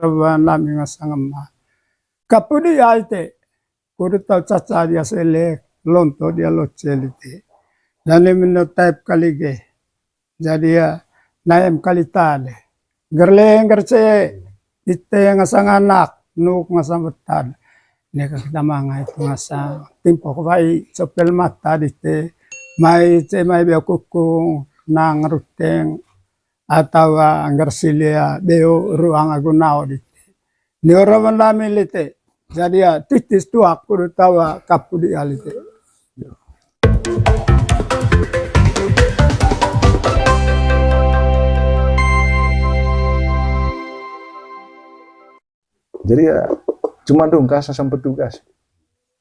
Nami nga sangama. Kapudi aite, kudu tau caca dia selek, lonto dia locelite. Lani mino type kalige. Jadi ya, naem kalitade. Gerleng gerce, ite nga sanganak, nuk nga sambetan. Neka kita manga itu nga sang. Timpo ko vai sopel mata dite. Mai ce mai bia kukung nang ruteng atau anggarsilia deo ruang agunao dite. Ni orang lami lite. Jadi ya titis tu aku tawa kapudi alite. Jadi ya cuma dong kasa sampai tugas.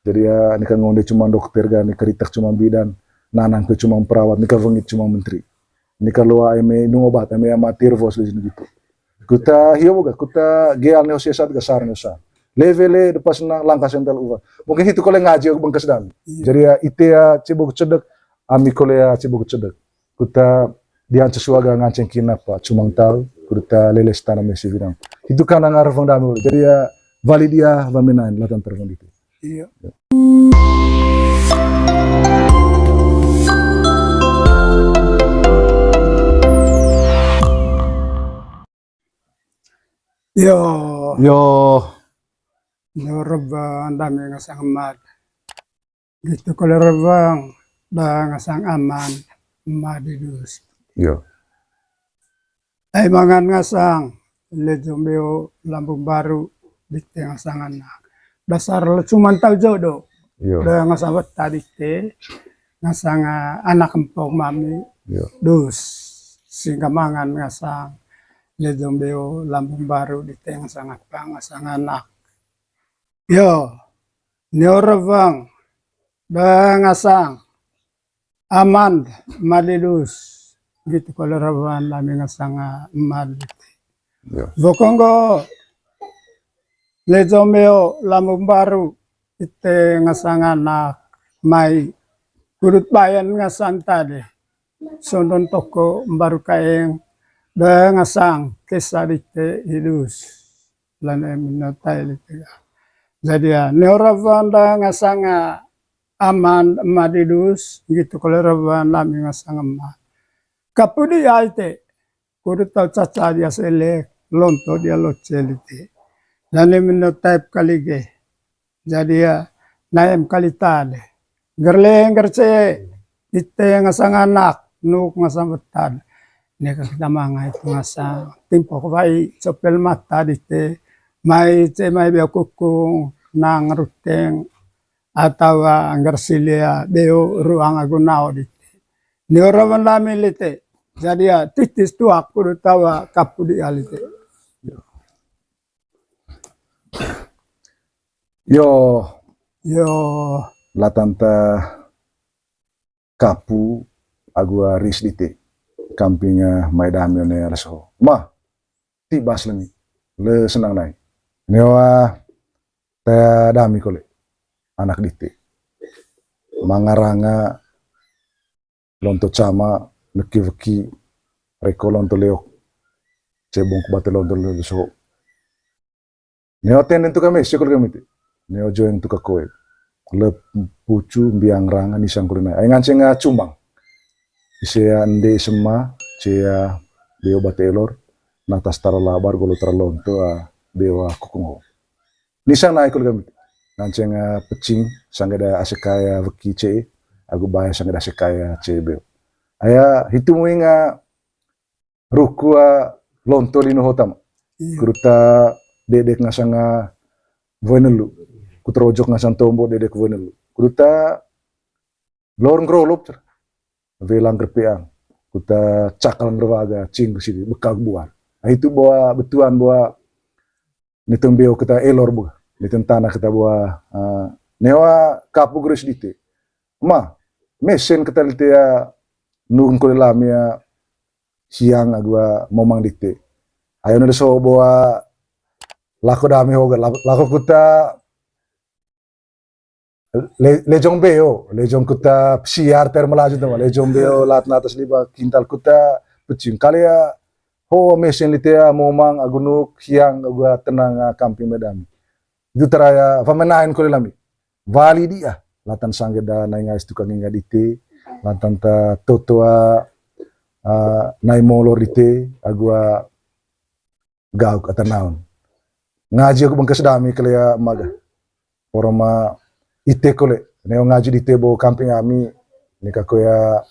Jadi ya nika ngonde cuma dokter gan, nika ritak cuma bidan, nanang ke cuma perawat, nika vengit cuma menteri. Nika loa eme nung obat eme amatir vos di sini gitu. Kuta hiyo boga, kuta geal negosiasat gasar nesa. Levele depas na langkah sental uva. Mungkin itu kalau ngaji aku bengkas dan. Jadi ya ite ya cebok cedek, ami kole ya cebok cedek. Kuta dian sesuaga nganceng kinapa, cuma tahu kuta leles tanam mesi bidang. Itu kan ngarep dami. Jadi ya validia vamenain latan terfond itu. Iya. Yo rebang dami nga sang amat. Gitu kalau rebang da nga sang aman madidus. Yo. Ay mangan nga sang lejomeo lambung baru dite nga sang anak. Dasar cuman tahu jodoh. Yo. Da nga sabat tadi te nga sang anak empok mami. Yo. Dus sehingga mangan nga sang lejomeo lambung baru dite nga sang apa nga sang anak. Yo, neoravang da nga sang aman malilus gitu kalau rawan lami nga sang mal. Yo. Bokongo lejomeo lambung baru ite nga sang anak may kurut bayan nga santade sondon toko baru kaeng da nga sang kesarite hilus lan eminatay lite. Jadi ya neoravanda nga sang aman madidus gitu kalau rawan lami nga sang aman. Kapudi aite kudu tau caca dia selek lonto dia locelite. Lani mino type kalige. Jadi ya naem kalitade. Gerleng gerce ite nga sang anak nuk nga sambetan. Neka kita manga itu nga sang. Timpo ko vai sopel mata dite. Mai ce mai bia kukung nang ruteng atau anggarsilia deo ruang agunao dite. Ni orang lami lite. Jadi ya titis tu aku tawa kapudi alite. Yo latanta kapu agua ris dite. Kampinga maidami ne raso. Ma tibas lemi. Le senang nai. Newa ta dami kole anak dite mangaranga lonto cama neki veki reko lonto leok cebong kubate lonto leok so newa tenen tu kami sekol kami te newa join tu kakoe le pucu biang ranga nisang kulina ay ngancenga cumbang isea ande sema cea deo batelor natas taralabar golo taralonto dewa kukungo. Nisang na ikul kami. Nanceng pecing sanggada asekaya veki ce, aku bayar sanggada asekaya ce beo. Aya hitung winga rukua lonto lino hotam. Kuruta dedek ngasanga voinelu. Kutrojok ngasang tombo dedek voinelu. Kuruta lorong grolop cer. Velang gerpeang. Kuta cakal ngerwaga cing kesini bekal buah. Itu bawa betuan bawa nitung beo kita elor buka, nitung tanah kita buah newa kapu gris dite. Ma mesin kita lite ya nung kulilamia siang agua momang dite. Ayo nade so bawa lako dami hoga lako kita lejong kuta siar ter melaju teman lejong beo lat natas liba kintal kuta pecing kali ya Ho mesin litea momang agunuk hiang agua tenang kamping medami. Itu teraya pamenain ko lami. Vali dia latan sanggeda nai ngais tukang inga dite latan ta totoa nai molor dite agua gauk atanaun. Ngaji aku bangkas dami kelea maga. Oroma ite kole. Neo ngaji dite bo kamping ami nika koya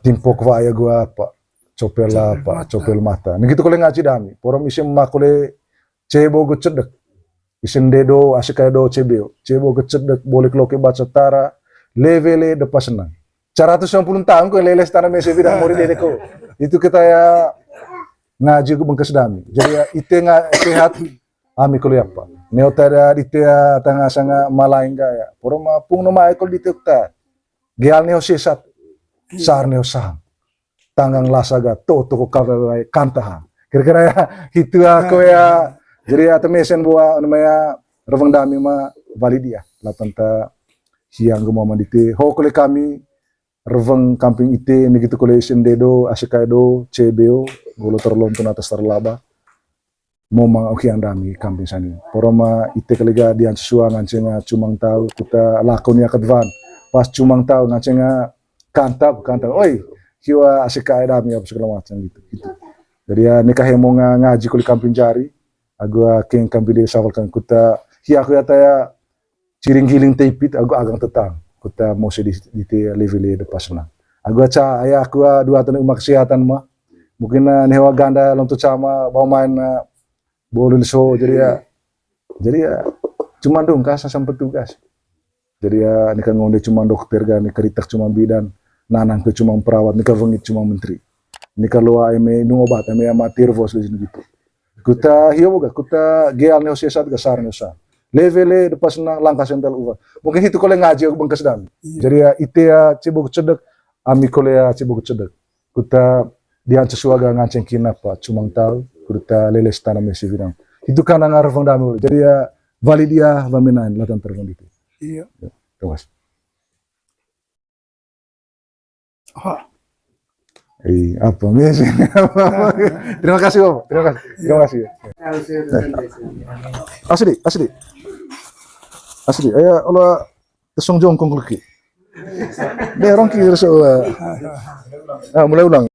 timpok vaya gua apa copel mata. Nigitu kole ngaji dami. Porom isim makole cebo go cedek. Isim dedo asikaya do cebeo. Cebo go cedek boleh loke baca tara levele depas senang. Cara 190 tahun ko leles tanah mese bidang mori dedeko. Itu kita ya ngaji go bangkas dami. Jadi ya ite sehat ami kole apa. Neo tada dite tanga sanga malaingga ya. Porom pung no mai kol dite ukta. Geal neo sesat. Sar neo sang. Tanggang lasaga to ko kawe kantaha. Kira-kira ya itu aku ya. Jadi ya temesen buat namanya reveng dami ma validia. Latanta siang gumo mandite. Ho kole kami reveng kamping ite begitu kole sendedo asikaido cebeo golo terlontun atas terlaba. Momang okiang dami kamping sani. Poroma ite kelega dian sesuang ngancenga cumang tahu kita lakonia kedvan. Pas cumang tahu ngancenga kantap. Oi, kiwa asikai dami apa segala macam gitu. Jadi ya nikah hemo ngaji kuli kamping jari. Agua keng kamping dia sawalkan kuta hiya aku ya ciring giling teipit agua agang tetang kuta mau di te level depas na. Agua ca ayah aku dua tahun umat kesehatan mah. Mungkin newa ganda lontu sama mau main boleh so jadi ya cuma dong kasa sampai tugas. Jadi ya nikah ngonde cuma dokter kan nikah ritak cuma bidan. Nanang ke cuma perawat, nikah vengit cuma menteri. Nikah loa eme obat, eme amatir vos di sini gitu. Kuta hiyo boga, kuta geal neo sesat gasar neo sa. Levele depas na langkah sental uva. Mungkin itu kole ngaji aku bangkas dami. Jadi ya ite ya cibuk cedek, ami kole ya cibuk cedek. Kuta dian sesuaga nganceng kinap pa cumang tahu, kuta leles tanah mesi bidang. Itu kan ngarang dami. Jadi ya validia vaminain latan terfon itu. Iya. Terima kasih. Apa mesin? Terima kasih Bapak. Terima kasih. Asli. Ayah Allah tesong jongkong lagi. Dia orang kira mulai ulang.